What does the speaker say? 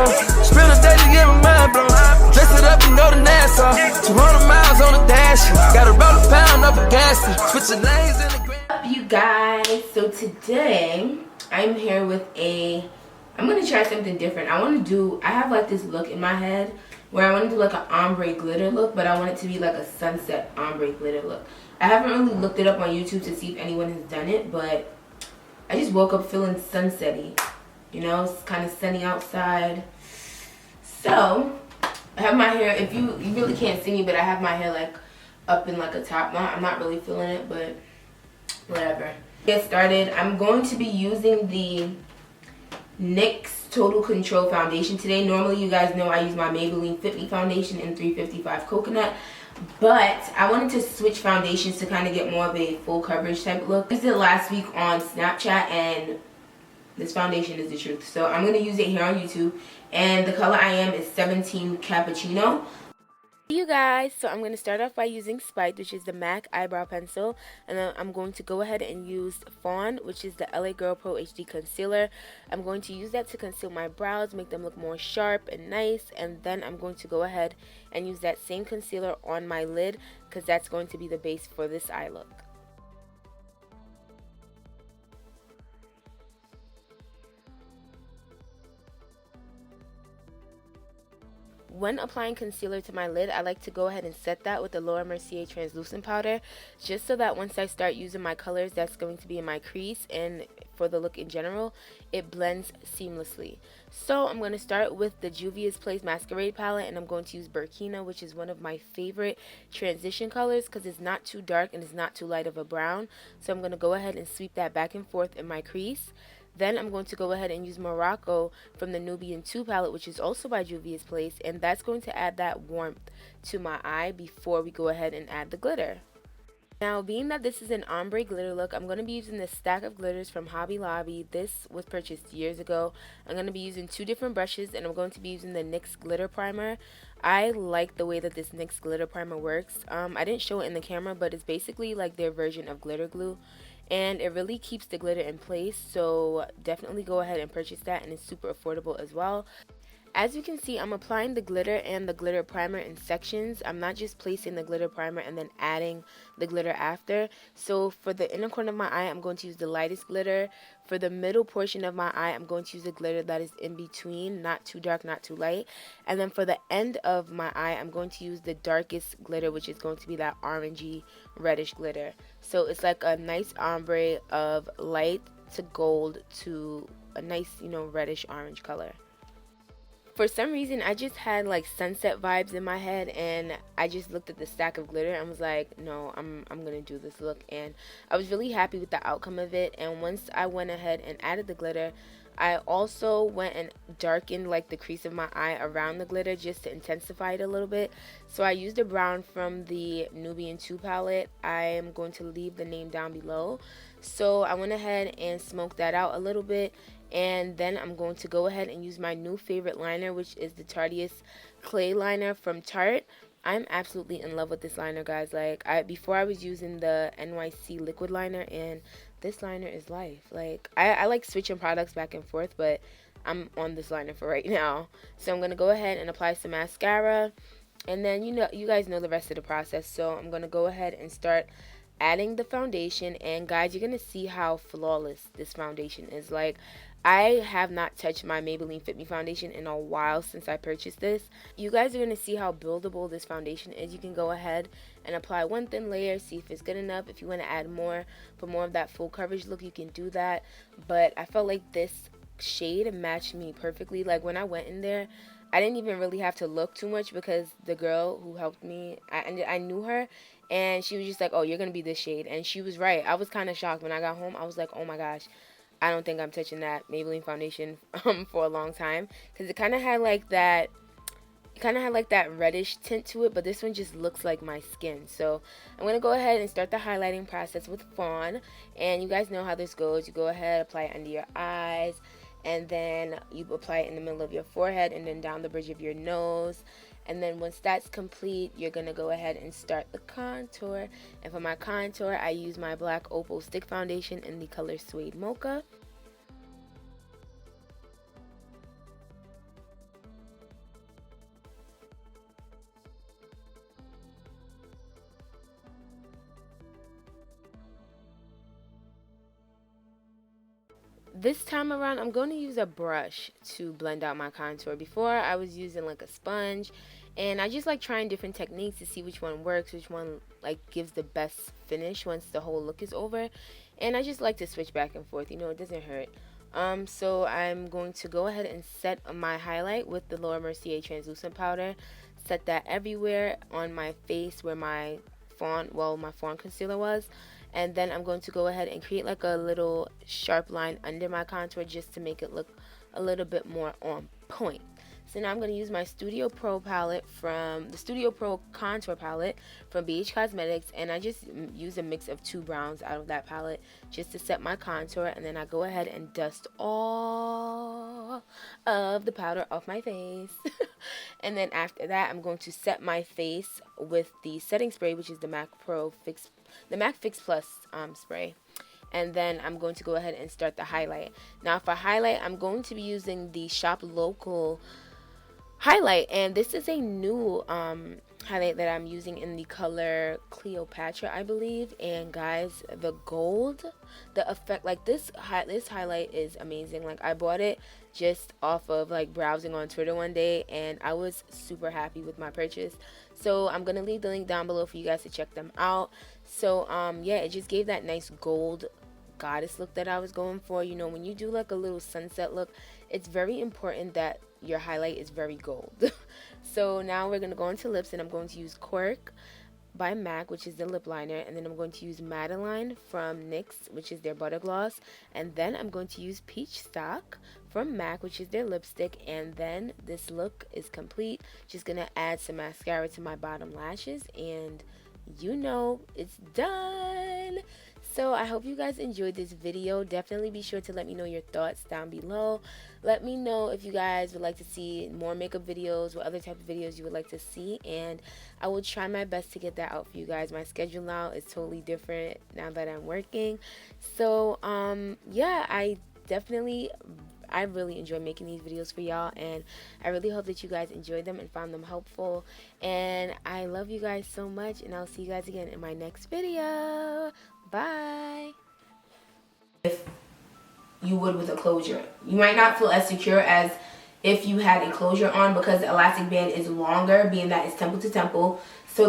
on. Spend a day to get my mind blown. Dress it up and go to Nassau. 200 miles on the dash. Gotta roll a pound up a gas. Switch the lanes in the grand. What's up, you guys? So today I'm here with I'm gonna try something different. I have like this look in my head where I want to do like an ombre glitter look, but I want it to be like a sunset ombre glitter look. I haven't really looked it up on YouTube to see if anyone has done it, but I just woke up feeling sunsetty. You know, it's kind of sunny outside. So I have my hair, if you really can't see me, but I have my hair like up in like a top knot. I'm not really feeling it, but whatever. Get started. I'm going to be using the NYX Total Control foundation today. Normally you guys know I use my Maybelline Fit Me foundation in 355 Coconut, but I wanted to switch foundations to kind of get more of a full coverage type look. I used it last week on Snapchat and this foundation is the truth. So I'm going to use it here on YouTube, and the color I am is 17 Cappuccino. You guys, so I'm going to start off by using Spite, which is the MAC eyebrow pencil, and then I'm going to go ahead and use Fawn, which is the LA Girl Pro HD concealer. I'm going to use that to conceal my brows, make them look more sharp and nice, and then I'm going to go ahead and use that same concealer on my lid because that's going to be the base for this eye look. When applying concealer to my lid, I like to go ahead and set that with the Laura Mercier translucent powder, just so that once I start using my colors that's going to be in my crease and for the look in general, it blends seamlessly. So I'm going to start with the Juvias Place Masquerade palette, and I'm going to use Burkina, which is one of my favorite transition colors because it's not too dark and it's not too light of a brown. So I'm going to go ahead and sweep that back and forth in my crease. Then I'm going to go ahead and use Morocco from the Nubian 2 palette, which is also by Juvia's Place, and that's going to add that warmth to my eye before we go ahead and add the glitter. Now, being that this is an ombre glitter look, I'm going to be using this stack of glitters from Hobby Lobby. This was purchased years ago. I'm going to be using two different brushes, and I'm going to be using the NYX Glitter Primer. I like the way that this NYX Glitter Primer works. I didn't show it in the camera, but it's basically like their version of glitter glue, and it really keeps the glitter in place, so definitely go ahead and purchase that, and it's super affordable as well. As you can see, I'm applying the glitter and the glitter primer in sections. I'm not just placing the glitter primer and then adding the glitter after. So for the inner corner of my eye, I'm going to use the lightest glitter. For the middle portion of my eye, I'm going to use the glitter that is in between, not too dark, not too light. And then for the end of my eye, I'm going to use the darkest glitter, which is going to be that orangey reddish glitter. So it's like a nice ombre of light to gold to a nice, you know, reddish orange color. For some reason, I just had like sunset vibes in my head, and I just looked at the stack of glitter and was like, no, I'm gonna do this look, and I was really happy with the outcome of it. And once I went ahead and added the glitter, I also went and darkened like the crease of my eye around the glitter just to intensify it a little bit. So I used a brown from the Nubian 2 palette. I am going to leave the name down below. So I went ahead and smoked that out a little bit, and then I'm going to go ahead and use my new favorite liner, which is the Tarteist clay liner from Tarte. I'm absolutely in love with this liner, guys. Like, before I was using the NYX liquid liner, and this liner is life. Like, I like switching products back and forth, but I'm on this liner for right now. So I'm going to go ahead and apply some mascara, and then you guys know the rest of the process. So I'm going to go ahead and start adding the foundation, and guys, you're going to see how flawless this foundation is. Like, I have not touched my Maybelline Fit Me foundation in a while since I purchased this. You guys are going to see how buildable this foundation is. You can go ahead and apply one thin layer, see if it's good enough. If you want to add more for more of that full coverage look, you can do that. But I felt like this shade matched me perfectly. Like, when I went in there, I didn't even really have to look too much because the girl who helped me, I knew her, and she was just like, oh, you're going to be this shade. And she was right. I was kind of shocked when I got home. I was like, oh my gosh, I don't think I'm touching that Maybelline foundation for a long time, because it kind of had like that reddish tint to it, but this one just looks like my skin. So I'm going to go ahead and start the highlighting process with Fawn, and you guys know how this goes. You go ahead, apply it under your eyes, and then you apply it in the middle of your forehead, and then down the bridge of your nose. And then once that's complete, you're going to go ahead and start the contour. And for my contour, I use my black Opal stick foundation in the color Suede Mocha. this time around, I'm going to use a brush to blend out my contour. Before, I was using like a sponge, and I just like trying different techniques to see which one works, which one like gives the best finish once the whole look is over. And I just like to switch back and forth, you know, it doesn't hurt. So I'm going to go ahead and set my highlight with the Laura Mercier translucent powder. Set that everywhere on my face where my Fawn, well, my Fawn concealer was. And then I'm going to go ahead and create like a little sharp line under my contour just to make it look a little bit more on point. So now I'm going to use my Studio Pro palette from the Studio Pro contour palette from BH Cosmetics, and I just use a mix of 2 browns out of that palette just to set my contour, and then I go ahead and dust all of the powder off my face. And then after that, I'm going to set my face with the setting spray, which is the MAC Fix Plus spray. And then I'm going to go ahead and start the highlight. Now for highlight, I'm going to be using the Shop Loecal highlight, and this is a new highlight that I'm using in the color Cleopatra, I believe. And guys, the gold, the effect, like this highlight is amazing. Like I bought it just off of like browsing on Twitter one day, and I was super happy with my purchase. So I'm gonna leave the link down below for you guys to check them out. So yeah, it just gave that nice gold goddess look that I was going for. You know, when you do like a little sunset look, it's very important that your highlight is very gold. So now we're going to go into lips, and I'm going to use Cork by MAC, which is the lip liner, and then I'm going to use Madeleine from NYX, which is their butter gloss, and then I'm going to use Peachstock from MAC, which is their lipstick. And then this look is complete. Just going to add some mascara to my bottom lashes, and you know it's done. So I hope you guys enjoyed this video. Definitely be sure to let me know your thoughts down below. Let me know if you guys would like to see more makeup videos, what other type of videos you would like to see, and I will try my best to get that out for you guys. My schedule now is totally different now that I'm working. So yeah, I really enjoy making these videos for y'all, and I really hope that you guys enjoyed them and found them helpful. And I love you guys so much, and I'll see you guys again in my next video. Bye. If you would with a closure, you might not feel as secure as if you had a closure on, because the elastic band is longer, being that it's temple to temple. So